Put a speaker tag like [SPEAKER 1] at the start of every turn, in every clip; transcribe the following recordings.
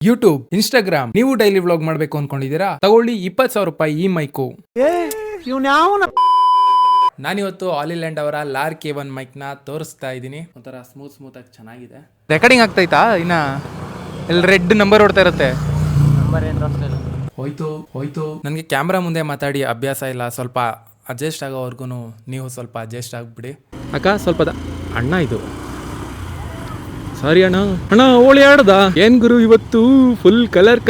[SPEAKER 1] YouTube, Instagram ನೀವು daily vlog ಮಾಡಬೇಕು ಅನ್ಕೊಂಡಿದ್ದೀರಾ? ತಗೊಳ್ಳಿ 20,000 ರೂಪಾಯಿ ಈ ಮೈಕು. ನಾನಿವತ್ತು ಆಲಿಲ್ಯಾಂಡ್ ಅವರ ಲಾರ್ K1 ಮೈಕ್ ನ ತೋರಿಸ್ತಾ ಇದ್ದೀನಿ. ಒಂಥರ ಸ್ಮೂತ್ ಆಗಿ ಚೆನ್ನಾಗಿದೆ. ರೆಕಾರ್ಡಿಂಗ್ ಆಗ್ತೈತಾ? ಇನ್ನ ಇಲ್ಲಿ ರೆಡ್ ನಂಬರ್ ಓಡ್ತಾ ಇರುತ್ತೆ. ಹೋಯ್ತು. ನನಗೆ ಕ್ಯಾಮ್ರಾ ಮುಂದೆ ಮಾತಾಡಿ ಅಭ್ಯಾಸ ಇಲ್ಲ. ಸ್ವಲ್ಪ ಅಡ್ಜಸ್ಟ್ ಆಗೋವರೆಗೂ ನೀವು ಸ್ವಲ್ಪ ಅಡ್ಜಸ್ಟ್ ಆಗಿಬಿಡಿ. ಅಕ್ಕ ಸ್ವಲ್ಪ ಅಣ್ಣ ಇದು ಸಾರಿ ಅಣ್ಣ ಹೋಳಿ ಆಡ್ದ ಏನ್ ಗುರು ಇವತ್ತು ಫುಲ್ ಕಲರ್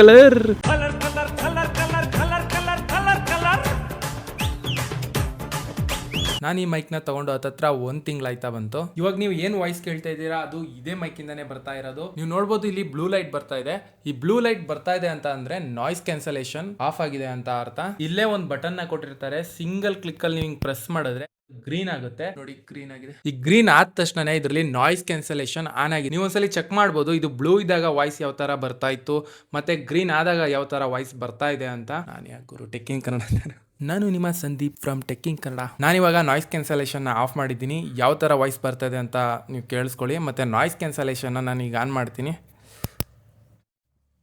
[SPEAKER 1] ನಾನು ಈ ಮೈಕ್ ನ ತಗೊಂಡು ಹತ್ತತ್ರ 1 ತಿಂಗಳಾಯ್ತಾ ಬಂತು. ಇವಾಗ ನೀವು ಏನು ವಾಯ್ಸ್ ಕೇಳ್ತಾ ಇದ್ದೀರಾ ಅದು ಇದೇ ಮೈಕ್ ಇಂದಾನೆ ಬರ್ತಾ ಇರೋದು. ನೀವು ನೋಡ್ಬೋದು ಇಲ್ಲಿ ಬ್ಲೂ ಲೈಟ್ ಬರ್ತಾ ಇದೆ. ಈ ಬ್ಲೂ ಲೈಟ್ ಬರ್ತಾ ಇದೆ ಅಂತ ಅಂದ್ರೆ ನಾಯ್ಸ್ ಕ್ಯಾನ್ಸಲೇಷನ್ ಆಫ್ ಆಗಿದೆ ಅಂತ ಅರ್ಥ. ಇಲ್ಲೇ ಒಂದು ಬಟನ್ ನ ಕೊಟ್ಟಿರ್ತಾರೆ. ಸಿಂಗಲ್ ಕ್ಲಿಕ್ ಅಲ್ಲಿ ನೀವು ಪ್ರೆಸ್ ಮಾಡಿದ್ರೆ ಗ್ರೀನ್ ಆಗುತ್ತೆ ನೋಡಿ. ಗ್ರೀನ್ ಆಗಿದೆ. ಈ ಗ್ರೀನ್ ಆದ ತಕ್ಷಣ ಇದರಲ್ಲಿ ನಾಯ್ಸ್ ಕ್ಯಾನ್ಸಲೇಷನ್ ಆನ್ ಆಗಿದೆ. ನೀವು ಒಂದ್ಸಲಿ ಚೆಕ್ ಮಾಡ್ಬೋದು ಇದು ಬ್ಲೂ ಇದ್ದಾಗ ವಾಯ್ಸ್ ಯಾವ ತರ ಬರ್ತಾ ಇತ್ತು ಮತ್ತೆ ಗ್ರೀನ್ ಆದಾಗ ಯಾವ ತರ ವಾಯ್ಸ್ ಬರ್ತಾ ಇದೆ ಅಂತ. ನಾನು ಯಾಕೆ ಗುರು ಟೆಕ್ಕಿಂಗ್ ಕನ್ನಡ, ನಾನು ನಿಮ್ಮ ಸಂದೀಪ್ ಫ್ರಮ್ ಟೆಕ್ಕಿಂಗ್ ಕನ್ನಡ. ನಾನಿವಾಗ ನಾಯ್ಸ್ ಕ್ಯಾನ್ಸಲೇಷನ್ ಆಫ್ ಮಾಡಿದ್ದೀನಿ. ಯಾವ ತರ ವಾಯ್ಸ್ ಬರ್ತಾ ಇದೆ ಅಂತ ನೀವು ಕೇಳಿಸ್ಕೊಳ್ಳಿ. ಮತ್ತೆ ನಾಯ್ಸ್ ಕ್ಯಾನ್ಸಲೇಷನ್ ನಾನು ಈಗ ಆನ್ ಮಾಡ್ತೀನಿ.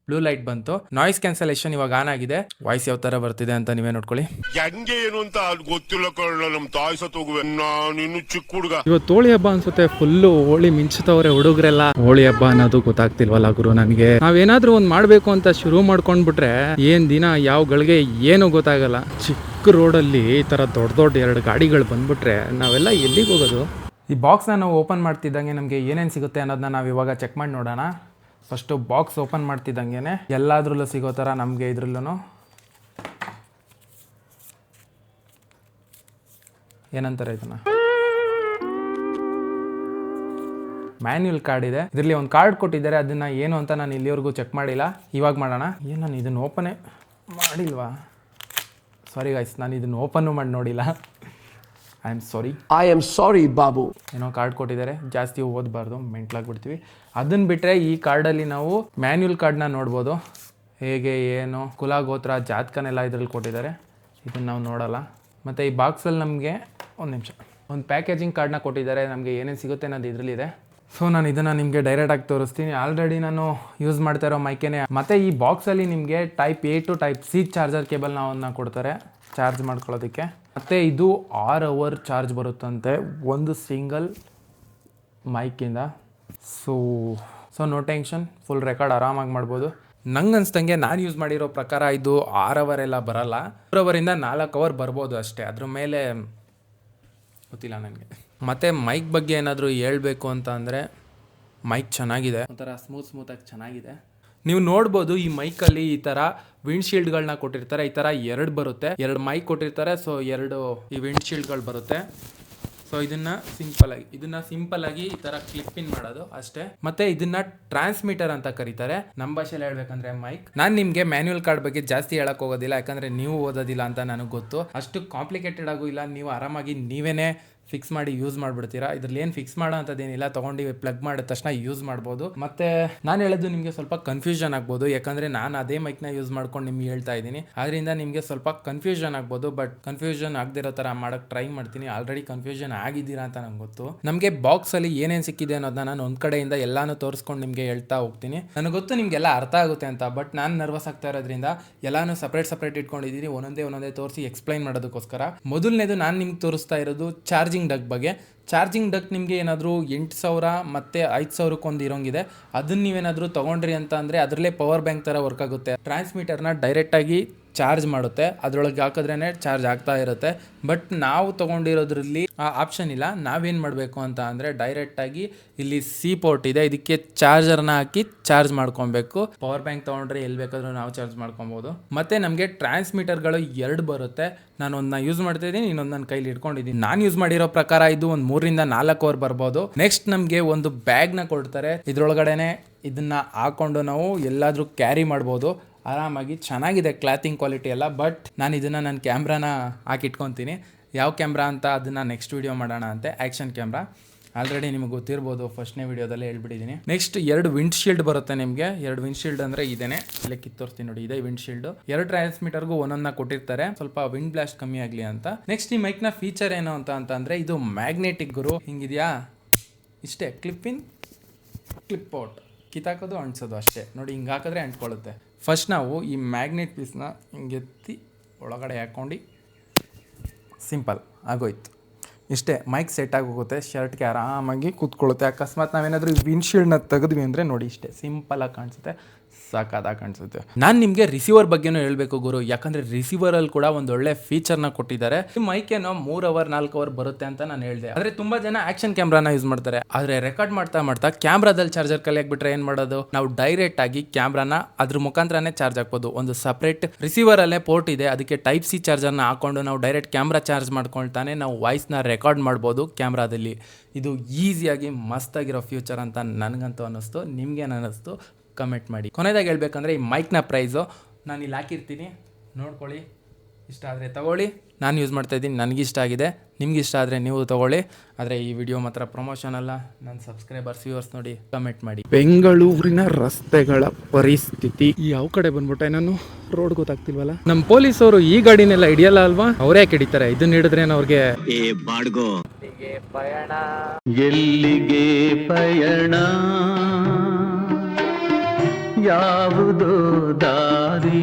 [SPEAKER 1] ಬ್ಲೂ ಲೈಟ್ ಬಂತು. ನಾಯ್ಸ್ ಕ್ಯಾನ್ಸಲೇಷನ್ ಇವಾಗ ಆನ್ ಆಗಿದೆ. ವಾಯ್ಸ್ ಯಾವ ತರ ಬರ್ತಿದೆ ಅಂತ ನೀವೇ ನೋಡ್ಕೊಳ್ಳಿ.
[SPEAKER 2] ಹೆಂಗೆ ಏನು ಅಂತ ಗೊತ್ತಿಲ್ಲ ಕಳ್ಳ. ನಮ್ ತಾಯಿ ಸತ್ತೋಗುವೆ. ನಾನು ಇನ್ನು ಚಿಕ್ಕ ಹುಡುಗ.
[SPEAKER 1] ಇವತ್ತು ಹೋಳಿ ಹಬ್ಬ ಅನ್ಸುತ್ತೆ. ಫುಲ್ಲು ಹೋಳಿ ಮಿಂಚುತ್ತವ್ರೆ ಹುಡುಗ್ರೆಲ್ಲ. ಹೋಳಿ ಹಬ್ಬ ಅನ್ನೋದು ಗೊತ್ತಾಗ್ತಿಲ್ವಲ್ಲ ಗುರು ನನಗೆ. ನಾವೇನಾದ್ರೂ ಒಂದ್ ಮಾಡ್ಬೇಕು ಅಂತ ಶುರು ಮಾಡ್ಕೊಂಡ್ಬಿಟ್ರೆ ಏನ್ ದಿನ ಯಾವ ಗಳಿಗೆ ಏನು ಗೊತ್ತಾಗಲ್ಲ. ಚಿಕ್ಕ ರೋಡಲ್ಲಿ ಈ ತರ ದೊಡ್ಡ 2 ಗಾಡಿಗಳು ಬಂದ್ಬಿಟ್ರೆ ನಾವೆಲ್ಲ ಎಲ್ಲಿಗೆ ಹೋಗೋದು? ಈ ಬಾಕ್ಸ್ನ ನಾವು ಓಪನ್ ಮಾಡ್ತಿದ್ದಂಗೆ ನಮಗೆ ಏನೇನು ಸಿಗುತ್ತೆ ಅನ್ನೋದನ್ನ ನಾವು ಇವಾಗ ಚೆಕ್ ಮಾಡಿ ನೋಡೋಣ. ಫಸ್ಟು ಬಾಕ್ಸ್ ಓಪನ್ ಮಾಡ್ತಿದ್ದಂಗೆ ಎಲ್ಲಾದ್ರಲ್ಲೂ ಸಿಗೋ ಥರ ನಮಗೆ ಇದ್ರಲ್ಲೂ ಏನಂತಾರೆ ಇದನ್ನು ಮ್ಯಾನ್ಯುಯಲ್ ಕಾರ್ಡ್ ಇದೆ. ಇದರಲ್ಲಿ ಒಂದು ಕಾರ್ಡ್ ಕೊಟ್ಟಿದ್ದಾರೆ. ಅದನ್ನು ಏನು ಅಂತ ನಾನು ಇಲ್ಲಿವರೆಗೂ ಚೆಕ್ ಮಾಡಿಲ್ಲ. ಇವಾಗ ಮಾಡೋಣ. ಏನು ನಾನು ಇದನ್ನು ಓಪನೇ ಮಾಡಿಲ್ವಾ? ಸಾರಿ ಗೈಸ್, ನಾನು ಇದನ್ನು ಓಪನ್ನು ಮಾಡಿ ನೋಡಿಲ್ಲ. I am sorry Babu. ಏನೋ ಕಾರ್ಡ್ ಕೊಟ್ಟಿದ್ದಾರೆ. ಜಾಸ್ತಿ ಓದಬಾರ್ದು, ಮೆಂಟ್ಲಾಗ್ಬಿಡ್ತೀವಿ. ಅದನ್ನ ಬಿಟ್ಟರೆ ಈ ಕಾರ್ಡಲ್ಲಿ ನಾವು ಮ್ಯಾನ್ಯುಯಲ್ ಕಾರ್ಡ್ನ ನೋಡ್ಬೋದು. ಹೇಗೆ ಏನು ಕುಲ ಗೋತ್ರ ಜಾತಕನೆಲ್ಲ ಇದರಲ್ಲಿ ಕೊಟ್ಟಿದ್ದಾರೆ. ಇದನ್ನು ನಾವು ನೋಡೋಲ್ಲ. ಮತ್ತು ಈ ಬಾಕ್ಸಲ್ಲಿ ನಮಗೆ ಒಂದು ಪ್ಯಾಕೇಜಿಂಗ್ ಕಾರ್ಡ್ನ ಕೊಟ್ಟಿದ್ದಾರೆ. ನಮಗೆ ಏನೇನು ಸಿಗುತ್ತೆ ಅನ್ನೋದು ಇದರಲ್ಲಿದೆ. ಸೊ ನಾನು ಇದನ್ನು ನಿಮಗೆ ಡೈರೆಕ್ಟಾಗಿ ತೋರಿಸ್ತೀನಿ. ಆಲ್ರೆಡಿ ನಾನು ಯೂಸ್ ಮಾಡ್ತಾ ಇರೋ ಮೈಕೇನೆ. ಮತ್ತು ಈ ಬಾಕ್ಸಲ್ಲಿ ನಿಮಗೆ type A to type C charger ಕೇಬಲ್ನ ಕೊಡ್ತಾರೆ ಚಾರ್ಜ್ ಮಾಡ್ಕೊಳ್ಳೋದಕ್ಕೆ. ಮತ್ತು ಇದು 6 ಅವರ್ ಚಾರ್ಜ್ ಬರುತ್ತಂತೆ ಒಂದು ಸಿಂಗಲ್ ಮೈಕಿಂದ. So no tension, full record ಆರಾಮಾಗಿ ಮಾಡ್ಬೋದು. ನಂಗೆ ಅನ್ಸ್ದಂಗೆ ನಾನು ಯೂಸ್ ಮಾಡಿರೋ ಪ್ರಕಾರ ಇದು 6 ಅವರ್ ಎಲ್ಲ ಬರಲ್ಲ. 4 ಅವರಿಂದ 4 ಅವರ್ ಬರ್ಬೋದು ಅಷ್ಟೇ. ಅದ್ರ ಮೇಲೆ ಗೊತ್ತಿಲ್ಲ ನನಗೆ. ಮತ್ತು ಮೈಕ್ ಬಗ್ಗೆ ಏನಾದರೂ ಹೇಳ್ಬೇಕು ಅಂತ ಅಂದರೆ ಮೈಕ್ ಚೆನ್ನಾಗಿದೆ. ಒಂಥರ ಸ್ಮೂತಾಗಿ ಚೆನ್ನಾಗಿದೆ. ನೀವು ನೋಡ್ಬೋದು ಈ ಮೈಕಲ್ಲಿ ಈ ಥರ ವಿಂಡ್ಶೀಲ್ಡ್ಗಳನ್ನ ಕೊಟ್ಟಿರ್ತಾರೆ. ಈ ಥರ 2 ಬರುತ್ತೆ. 2 ಮೈಕ್ ಕೊಟ್ಟಿರ್ತಾರೆ. ಸೊ 2 ಈ ವಿಂಡ್ಶೀಲ್ಡ್ಗಳು ಬರುತ್ತೆ. ಸೊ ಇದನ್ನ ಸಿಂಪಲ್ ಆಗಿ ಈ ತರ ಕ್ಲಿಪ್ ಇನ್ ಮಾಡೋದು ಅಷ್ಟೇ. ಮತ್ತೆ ಇದನ್ನ ಟ್ರಾನ್ಸ್ಮಿಟರ್ ಅಂತ ಕರೀತಾರೆ ನಮ್ಮ ಭಾಷೆಯಲ್ಲಿ ಹೇಳ್ಬೇಕಂದ್ರೆ ಮೈಕ್. ನಾನು ನಿಮ್ಗೆ ಮ್ಯಾನ್ಯುಯಲ್ ಕಾರ್ಡ್ ಬಗ್ಗೆ ಜಾಸ್ತಿ ಹೇಳಕ್ ಹೋಗೋದಿಲ್ಲ, ಯಾಕಂದ್ರೆ ನೀವು ಓದೋದಿಲ್ಲ ಅಂತ ನನಗೆ ಗೊತ್ತು. ಅಷ್ಟು ಕಾಂಪ್ಲಿಕೇಟೆಡ್ ಆಗೂ ಇಲ್ಲ. ನೀವು ಆರಾಮಾಗಿ ನೀವೇನೆ ಫಿಕ್ಸ್ ಮಾಡಿ ಯೂಸ್ ಮಾಡ್ಬಿಡ್ತೀರಾ. ಇದ್ರಲ್ಲಿ ಏನು ಫಿಕ್ಸ್ ಮಾಡೋ ಅಂಥದ್ದೇನಿಲ್ಲ. ತೊಗೊಂಡು ಪ್ಲಗ್ ಮಾಡಿದ ತಕ್ಷಣ ಯೂಸ್ ಮಾಡ್ಬೋದು. ಮತ್ತೆ ನಾನು ಹೇಳೋದು ನಿಮಗೆ ಸ್ವಲ್ಪ ಕನ್ಫ್ಯೂಷನ್ ಆಗ್ಬೋದು, ಯಾಕಂದರೆ ನಾನು ಅದೇ ಮೈಕ್ನ ಯೂಸ್ ಮಾಡ್ಕೊಂಡು ನಿಮ್ಗೆ ಹೇಳ್ತಾ ಇದ್ದೀನಿ. ಅದರಿಂದ ನಿಮಗೆ ಸ್ವಲ್ಪ ಕನ್ಫ್ಯೂಷನ್ ಆಗ್ಬೋದು. ಬಟ್ ಕನ್ಫ್ಯೂಷನ್ ಆಗದಿರೋ ಥರ ಮಾಡೋಕ್ಕೆ ಟ್ರೈ ಮಾಡ್ತೀನಿ. ಆಲ್ರೆಡಿ ಕನ್ಫ್ಯೂಷನ್ ಆಗಿದ್ದೀರಾ ಅಂತ ನಂಗೆ ಗೊತ್ತು. ನಮಗೆ ಬಾಕ್ಸಲ್ಲಿ ಏನೇನು ಸಿಕ್ಕಿದೆ ಅನ್ನೋದನ್ನ ನಾನು ಒಂದು ಕಡೆಯಿಂದ ಎಲ್ಲಾನು ತೋರಿಸ್ಕೊಂಡು ನಿಮಗೆ ಹೇಳ್ತಾ ಹೋಗ್ತೀನಿ. ನನಗೆ ಗೊತ್ತು ನಿಮಗೆಲ್ಲ ಅರ್ಥ ಆಗುತ್ತೆ ಅಂತ. ಬಟ್ ನಾನು ನರ್ವಸ್ ಆಗ್ತಾ ಇರೋದ್ರಿಂದ ಎಲ್ಲಾನು ಸಪ್ರೇಟ್ ಇಟ್ಕೊಂಡಿದ್ದೀನಿ. ಒಂದೊಂದೇ ತೋರಿಸಿ ಎಕ್ಸ್ಪ್ಲೈನ್ ಮಾಡೋದಕ್ಕೋಸ್ಕರ. ಮೊದಲನೇದು ನಾನು ನಿಮ್ಗೆ ತೋರಿಸ್ತಾ ಇರೋದು ಚಾರ್ಜಿಂಗ್ ಡಕ್ ಬಗ್ಗೆ. ಚಾರ್ಜಿಂಗ್ ಡಕ್ ನಿಮಗೆ ಏನಾದರೂ 8,000 ಮತ್ತು 5,000 ಇರೋಂಗಿದೆ. ಅದನ್ನ ನೀವೇನಾದರೂ ತೊಗೊಂಡ್ರಿ ಅಂತ ಅಂದರೆ ಅದರಲ್ಲೇ ಪವರ್ ಬ್ಯಾಂಕ್ ಥರ ವರ್ಕ್ ಆಗುತ್ತೆ. ಟ್ರಾನ್ಸ್ಮಿಟರ್ನ ಡೈರೆಕ್ಟಾಗಿ ಚಾರ್ಜ್ ಮಾಡುತ್ತೆ. ಅದರೊಳಗೆ ಹಾಕಿದ್ರೇ ಚಾರ್ಜ್ ಆಗ್ತಾ ಇರುತ್ತೆ. ಬಟ್ ನಾವು ತೊಗೊಂಡಿರೋದ್ರಲ್ಲಿ ಆ ಆಪ್ಷನ್ ಇಲ್ಲ. ನಾವೇನು ಮಾಡಬೇಕು ಅಂತ ಅಂದರೆ ಡೈರೆಕ್ಟಾಗಿ ಇಲ್ಲಿ C ಪೋರ್ಟ್ ಇದೆ, ಇದಕ್ಕೆ ಚಾರ್ಜರ್ನ ಹಾಕಿ ಚಾರ್ಜ್ ಮಾಡ್ಕೊಬೇಕು. ಪವರ್ ಬ್ಯಾಂಕ್ ತೊಗೊಂಡ್ರೆ ಎಲ್ಲಿ ಬೇಕಾದ್ರೂ ನಾವು ಚಾರ್ಜ್ ಮಾಡ್ಕೊಬೋದು. ಮತ್ತು ನಮಗೆ ಟ್ರಾನ್ಸ್ಮಿಟರ್ಗಳು 2 ಬರುತ್ತೆ. ನಾನು ಒಂದನ್ನ ಯೂಸ್ ಮಾಡ್ತಾ ಇದ್ದೀನಿ, ಇನ್ನೊಂದು ನನ್ನ ಕೈಲಿ ಇಟ್ಕೊಂಡಿದ್ದೀನಿ. ನಾನು ಯೂಸ್ ಮಾಡಿರೋ ಪ್ರಕಾರ ಇದು ಒಂದು 3 ರಿಂದ 4 ಅವರ್ ಬರ್ಬೋದು. ನೆಕ್ಸ್ಟ್ ನಮಗೆ ಒಂದು ಬ್ಯಾಗ್ನ ಕೊಡ್ತಾರೆ. ಇದರೊಳಗಡೆನೆ ಇದನ್ನ ಹಾಕೊಂಡು ನಾವು ಎಲ್ಲಾದರೂ ಕ್ಯಾರಿ ಮಾಡ್ಬೋದು ಆರಾಮಾಗಿ. ಚೆನ್ನಾಗಿದೆ ಕ್ಲಾತಿಂಗ್ ಕ್ವಾಲಿಟಿ ಎಲ್ಲ. ಬಟ್ ನಾನು ಇದನ್ನು ನನ್ನ ಕ್ಯಾಮ್ರಾನ ಹಾಕಿಟ್ಕೊತೀನಿ. ಯಾವ ಕ್ಯಾಮ್ರಾ ಅಂತ ಅದನ್ನು ನೆಕ್ಸ್ಟ್ ವೀಡಿಯೋ ಮಾಡೋಣ ಅಂತೆ. ಆ್ಯಕ್ಷನ್ ಕ್ಯಾಮ್ರಾ ಆಲ್ರೆಡಿ ನಿಮಗೆ ಗೊತ್ತಿರ್ಬೋದು, ಫಸ್ಟ್ನೇ ವೀಡಿಯೋದಲ್ಲೇ ಹೇಳ್ಬಿಟ್ಟಿದ್ದೀನಿ. ನೆಕ್ಸ್ಟ್ 2 ವಿಂಡ್ಶೀಲ್ಡ್ ಬರುತ್ತೆ ನಿಮಗೆ. 2 ವಿಂಡ್ಶೀಲ್ಡ್ ಅಂದರೆ ಇದೇನೆ, ಇಲ್ಲೇ ಕಿತ್ತೋರ್ತೀನಿ ನೋಡಿ, ಇದೆ ವಿಂಡ್ಶೀಲ್ಡ್. 2 ಟ್ರಾನ್ಸ್ಮಿಟರ್ಗೂ ಒಂದೊಂದನ್ನ ಕೊಟ್ಟಿರ್ತಾರೆ, ಸ್ವಲ್ಪ ವಿಂಡ್ ಬ್ಲಾಸ್ಟ್ ಕಮ್ಮಿ ಆಗಲಿ ಅಂತ. ನೆಕ್ಸ್ಟ್ ಈ ಮೈಕ್ನ ಫೀಚರ್ ಏನು ಅಂತ ಅಂದರೆ ಇದು ಮ್ಯಾಗ್ನೆಟಿಕ್ ಗುರು. ಹಿಂಗಿದೆಯಾ, ಇಷ್ಟೇ ಕ್ಲಿಪ್ ಇನ್ ಕ್ಲಿಪ್ ಔಟ್. ಕಿತ್ತಾಕೋದು ಅಂಟಿಸೋದು ಅಷ್ಟೇ. ನೋಡಿ ಹಿಂಗೆ ಹಾಕಿದ್ರೆ ಅಂಟ್ಕೊಳ್ಳುತ್ತೆ. ಫಸ್ಟ್ ನಾವು ಈ ಮ್ಯಾಗ್ನೆಟ್ ಪೀಸ್ನ ಹಿಂಗೆ ಎತ್ತಿ ಒಳಗಡೆ ಹಾಕ್ಕೊಂಡು ಸಿಂಪಲ್ ಆಗೋಯ್ತು. ಇಷ್ಟೇ, ಮೈಕ್ ಸೆಟ್ ಆಗೋಗುತ್ತೆ, ಶರ್ಟ್ಗೆ ಆರಾಮಾಗಿ ಕೂತ್ಕೊಳ್ಳುತ್ತೆ. ಅಕಸ್ಮಾತ್ ನಾವೇನಾದರೂ ವಿಂಡ್ಶೀಲ್ಡ್ನ ತೆಗೆದ್ವಿ ಅಂದರೆ ನೋಡಿ ಇಷ್ಟೇ ಸಿಂಪಲಾಗಿ ಕಾಣಿಸುತ್ತೆ, ಸಾಕಾದಾಗಿ ಕಾಣಿಸುತ್ತೆ. ನಾನು ನಿಮಗೆ ರಿಸೀವರ್ ಬಗ್ಗೆನೂ ಹೇಳಬೇಕು ಗುರು, ಯಾಕಂದರೆ ರಿಸೀವರಲ್ಲಿ ಕೂಡ ಒಂದು ಒಳ್ಳೆ ಫೀಚರ್ನ ಕೊಟ್ಟಿದ್ದಾರೆ. ಈ ಮೈಕ್ ಏನೋ 3 ಅವರ್ 4 ಅವರ್ ಬರುತ್ತೆ ಅಂತ ನಾನು ಹೇಳಿದೆ. ಆದರೆ ತುಂಬ ಜನ ಆಕ್ಷನ್ ಕ್ಯಾಮ್ರಾನ ಯೂಸ್ ಮಾಡ್ತಾರೆ. ಆದರೆ ರೆಕಾರ್ಡ್ ಮಾಡ್ತಾ ಕ್ಯಾಮ್ರಾದಲ್ಲಿ ಚಾರ್ಜರ್ ಕಲೆ ಹಾಕ್ಬಿಟ್ರೆ ಏನು ಮಾಡೋದು? ನಾವು ಡೈರೆಕ್ಟ್ ಆಗಿ ಕ್ಯಾಮ್ರಾನ ಅದ್ರ ಮುಖಾಂತರನೇ ಚಾರ್ಜ್ ಹಾಕ್ಬೋದು. ಒಂದು ಸಪ್ರೇಟ್ ರಿಸೀವರಲ್ಲೇ ಪೋರ್ಟ್ ಇದೆ, ಅದಕ್ಕೆ ಟೈಪ್ ಸಿ ಚಾರ್ಜರ್ನ ಹಾಕೊಂಡು ನಾವು ಡೈರೆಕ್ಟ್ ಕ್ಯಾಮ್ರಾ ಚಾರ್ಜ್ ಮಾಡ್ಕೊಳ್ತಾನೆ ನಾವು ವಾಯ್ಸ್ನ ರೆಕಾರ್ಡ್ ಮಾಡ್ಬೋದು ಕ್ಯಾಮ್ರಾದಲ್ಲಿ. ಇದು ಈಸಿಯಾಗಿ ಮಸ್ತಾಗಿರೋ ಫ್ಯೂಚರ್ ಅಂತ ನನಗಂತೂ ಅನ್ನಿಸ್ತು. ನಿಮ್ಗೇನು ಅನ್ನಿಸ್ತು ಕಮೆಂಟ್ ಮಾಡಿ. ಕೊನೆಯದಾಗಿ ಹೇಳ್ಬೇಕಂದ್ರೆ ಈ ಮೈಕ್ನ ಪ್ರೈಸು ನಾನು ಇಲ್ಲಿ ಹಾಕಿರ್ತೀನಿ, ನೋಡ್ಕೊಳ್ಳಿ. ಇಷ್ಟ ಆದರೆ ತೊಗೊಳ್ಳಿ. ನಾನು ಯೂಸ್ ಮಾಡ್ತಾಯಿದ್ದೀನಿ, ನನಗಿಷ್ಟ ಆಗಿದೆ. ನಿಮ್ಗೆ ಇಷ್ಟ ಆದರೆ ನೀವು ತೊಗೊಳ್ಳಿ. ಆದರೆ ಈ ವಿಡಿಯೋ ಮಾತ್ರ ಪ್ರಮೋಷನ್ ಅಲ್ಲ. ನನ್ನ ಸಬ್ಸ್ಕ್ರೈಬರ್ಸ್ ವ್ಯೂವರ್ಸ್ ನೋಡಿ ಕಮೆಂಟ್ ಮಾಡಿ. ಬೆಂಗಳೂರಿನ ರಸ್ತೆಗಳ ಪರಿಸ್ಥಿತಿ ಯಾವ ಕಡೆ ಬಂದ್ಬಿಟ್ಟೆ, ನಾನು ರೋಡ್ ಗೊತ್ತಾಗ್ತಿಲ್ವಲ್ಲ. ನಮ್ಮ ಪೊಲೀಸವರು ಈ ಗಾಡಿನೆಲ್ಲ ಹಿಡಿಯಲ್ಲ ಅಲ್ವಾ? ಅವರೇ ಯಾಕೆ ಹಿಡಿತಾರೆ? ಇದನ್ನ ಹಿಡಿದ್ರೇನು ಅವ್ರಿಗೆ ಪಯಣ? ಎಲ್ಲಿಗೆ ಪಯಣ? ಯಾವುದೋ ದಾರಿ